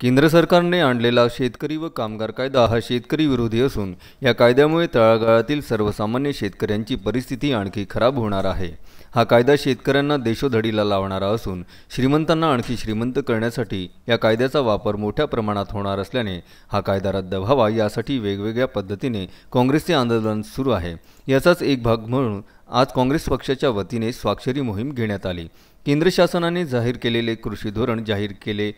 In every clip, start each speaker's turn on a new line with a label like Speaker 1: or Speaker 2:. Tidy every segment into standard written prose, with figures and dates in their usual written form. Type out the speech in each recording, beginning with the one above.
Speaker 1: केंद्र सरकारने आणलेला शेतकरी व कामगार कायदा हा शेतकरी विरोधी असून या कायद्यामुळे तळागाळातील सर्वसामान्य शेतकऱ्यांची परिस्थिती आणखी खराब होणार आहे। हा कायदा शेतकऱ्यांना देशोधडीला लावणारा असून श्रीमंतांना आणखी श्रीमंत करण्यासाठी या कायद्याचा वापर मोठ्या प्रमाणात होणार असल्याने हा कायदा रद्द व्हावा यासाठी वेगवेगळ्या पद्धतीने काँग्रेसचे आंदोलन सुरू आहे। याचाच एक भाग म्हणून आज काँग्रेस पक्षाच्या वतीने स्वाक्षरी मोहीम घेण्यात आली। केंद्र शासनाने जाहीर केलेले कृषी धोरण जाहीर केले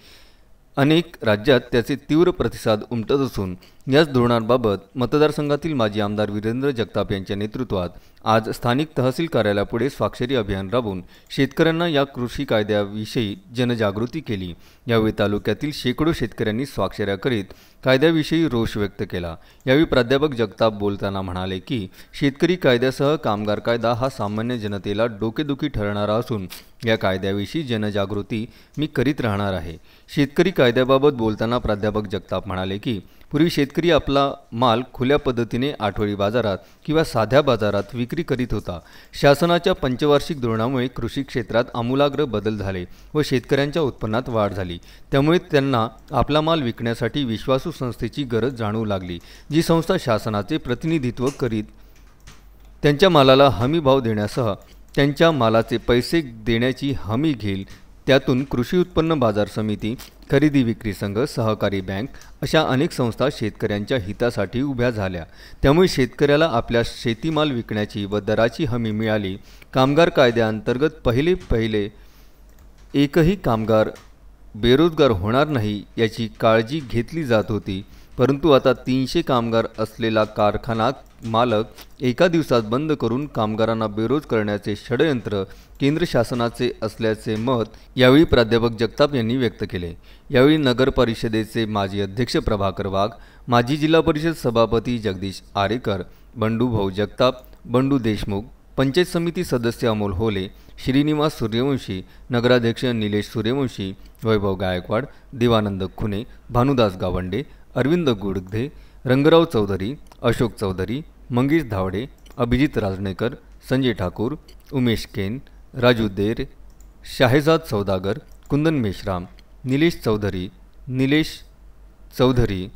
Speaker 1: अनेक राज्यात त्याचे तीव्र प्रतिसाद उमटत असून याच धोरणाबाबत मतदारसंघातील माजी आमदार वीरेंद्र जगताप यांच्या नेतृत्वात आज स्थानिक तहसील कार्यालयापुढे स्वाक्षरी अभियान राबवून शेतकऱ्यांना या कृषी कायद्याविषयी जनजागृती केली। यावेळी तालुक्यातील शेकडो शेतकऱ्यांनी स्वाक्षऱ्या करीत कायद्याविषयी रोष व्यक्त केला। यावेळी प्राध्यापक जगताप बोलताना म्हणाले की शेतकरी कायद्यासह कामगार कायदा हा सामान्य जनतेला डोकेदुखी ठरणारा असून या कायद्याविषयी जनजागृती मी करीत राहणार आहे। शेतकरी कायद्याबाबत बोलताना प्राध्यापक जगताप म्हणाले की पूर्वी शेतकरी आपला माल खुल्या पद्धतीने आठवडी बाजारात किंवा साध्या बाजारात विक्री करीत होता। शासनाच्या पंचवार्षिक धोरणामुळे कृषी क्षेत्रात आमूलाग्र बदल झाले व शेतकऱ्यांच्या उत्पन्नात वाढ झाली। त्यामुळे त्यांना आपला माल विकण्यासाठी विश्वासू संस्थेची गरज जाणवू लागली, जी संस्था शासनाचे प्रतिनिधित्व करीत त्यांच्या मालाला हमी भाव देण्यासह त्यांच्या मालाचे पैसे देण्याची हमी घेईल। त्यातून कृषी उत्पन्न बाजार समिती, खरेदी विक्री संघ, सहकारी बँक अशा अनेक संस्था शेतकऱ्यांच्या हितासाठी उभ्या झाल्या। त्यामुळे शेतकऱ्याला आपल्या शेतीमाल विकण्याची व दराची हमी मिळाली। कामगार कायद्याअंतर्गत पहिले एकही कामगार बेरोजगार होणार नाही याची काळजी घेतली जात होती, परंतु आता 300 कामगार असलेला कारखाना मालक एका दिवसात बंद करून कामगारांना बेरोज करण्याचे षडयंत्र केंद्र शासनाचे असल्याचे मत यावेळी प्राध्यापक जगताप यांनी व्यक्त केले। यावेळी नगर परिषदेचे माजी अध्यक्ष प्रभाकर वाघ, माजी जिल्हा परिषद सभापती जगदीश आरेकर, बंडू भाऊ जगताप, बंडू देशमुख, पंचायत समिती सदस्य अमोल होले, श्रीनिवास सूर्यवंशी, नगराध्यक्ष निलेश सूर्यवंशी, वैभव गायकवाड, देवानंद खुने, भानुदास गावंडे, अरविंद गुडगधे, रंगराव चौधरी, अशोक चौधरी, मंगेश धावडे, अभिजित राजणेकर, संजय ठाकूर, उमेश केन, राजू देर, शाहेजाद सौदागर, कुंदन मेश्राम, निलेश चौधरी,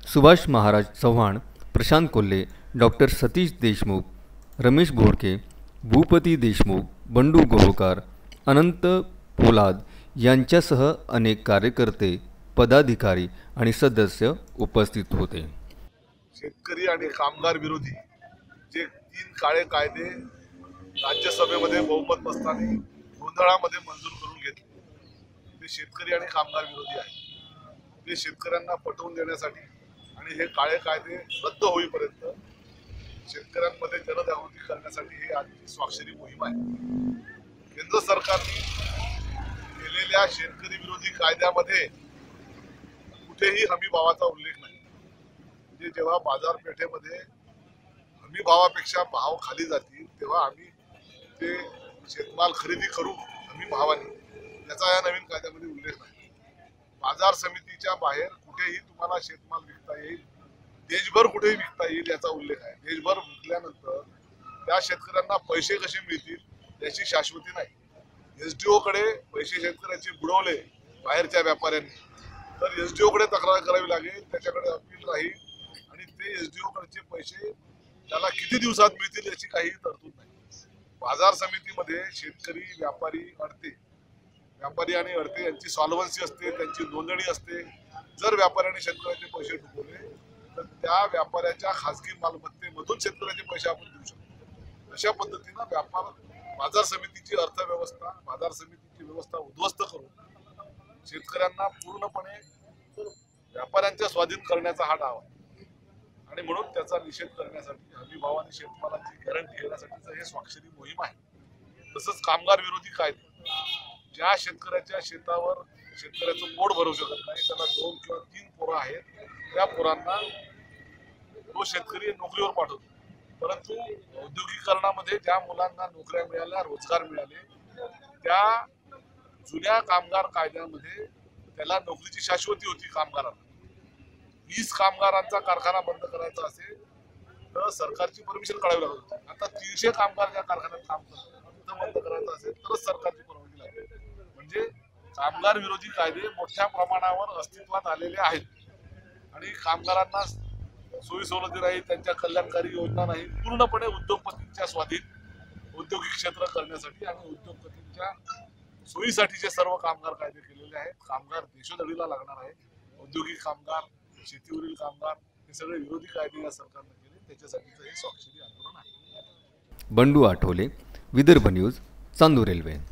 Speaker 1: सुभाष महाराज चव्हाण, प्रशांत कोल्हे, डॉक्टर सतीश देशमुख, रमेश बोडके, भूपती देशमुख, बंडू गोहोकार, अनंत पोलाद यांच्यासह अनेक कार्यकर्ते, पदाधिकारी आणि सदस्य उपस्थित होते।
Speaker 2: शेतकरी आणि कामगार विरोधी जे 3 काळे कायदे राज्यसभेमध्ये बहुमत नसताना गोंधळामध्ये मंजूर करून घेतले ते शेतकरी आणि कामगार विरोधी आहे। ते शेतकऱ्यांना पटवून देण्यासाठी आणि हे काळे कायदे रद्द होईपर्यंत शेतकऱ्यांमध्ये जनजागृती करण्यासाठी ही आजची स्वाक्षरी मोहीम आहे। केंद्र सरकारने केलेल्या शेतकरी विरोधी कायद्यामध्ये कुठेही हमी भावाचा उल्लेख नाही। म्हणजे जेव्हा बाजारपेठेमध्ये हमी भावापेक्षा भाव खाली जातील तेव्हा आम्ही ते शेतमाल खरेदी करू हमी भावाने, याचा या नवीन कायद्यामध्ये उल्लेख नाही। बाजार समितीच्या बाहेर कुठेही तुम्हाला शेतमाल विकता येईल, देशभर कुठेही विकता येईल याचा उल्लेख आहे। देशभर विकल्यानंतर त्या शेतकऱ्यांना पैसे कसे मिळतील याची शाश्वती नाही। SDO कडे पैसे शेतकऱ्यांचे बुडवले बाहेरच्या व्यापाऱ्यांनी तर SDO कडे तक्रार करावी लागेल, त्याच्याकडे अपील राहील आणि ते SDO कडचे पैसे त्याला किती दिवसात मिळतील याची काही तरतूद नाही। बाजार समितीमध्ये शेतकरी, व्यापारी आणि अडते यांची सॉल्व्हन्सी असते, त्यांची नोंदणी असते। जर व्यापाऱ्यांनी शेतकऱ्याचे पैसे डुबवले तर त्या व्यापाऱ्याच्या खासगी मालमत्तेमधून शेतकऱ्याचे पैसे आपण देऊ शकतो। अशा पद्धतीनं बाजार समितीची अर्थव्यवस्था, बाजार समितीची व्यवस्था उद्ध्वस्त करून शेतकऱ्यांना पूर्णपणे व्यापाऱ्यांच्या स्वाधीन करण्याचा हा डाव आहे आणि म्हणून त्याचा निषेध करण्यासाठी हमी भावाने शेतमालाची गॅरंटी घेण्यासाठीचं हे स्वाक्षरी मोहीम आहे। तसंच कामगार विरोधी कायदे, ज्या शेतकऱ्याच्या शेतावर शेतकऱ्याचं पोट भरू शकत नाही, त्याला 2 किंवा 3 पोरं आहेत, त्या पोरांना तो शेतकरी नोकरीवर पाठवतो, परंतु औद्योगिकरणामध्ये ज्या मुलांना नोकऱ्या मिळाल्या, रोजगार मिळाले, त्या जुन्या कामगार कायद्यामध्ये त्याला नोकरीची शाश्वती होती। कामगारांना 20 कामगारांचा कारखाना बंद करायचा असेल तर सरकारची परमिशन काढावी लागत होती। आता 300 कामगार ज्या कारखान्यात काम करतात तिथं बंद करायचं असेल तरच सरकारची परवानगी लागते। म्हणजे कामगार विरोधी कायदे मोठ्या प्रमाणावर अस्तित्वात आलेले आहेत आणि कामगारांना सोयी सवलती नाही, त्यांच्या कल्याणकारी योजना नाही, पूर्णपणे उद्योगपतींच्या स्वाधीन औद्योगिक क्षेत्र करण्यासाठी आणि उद्योगपतींच्या सोयीसाठीचे सर्व कामगार कायदे केलेले आहेत. कामगार देशोधडीला लागणार आहे. औद्योगिक कामगार, शेतीवरील कामगार हे सगळे विरोधी कायदे या सरकारने केले, त्याच्यासाठीचं हे स्वाक्षरी आंदोलन आहे.
Speaker 1: Bandu Athawale, Vidarbha news, Chandur railway.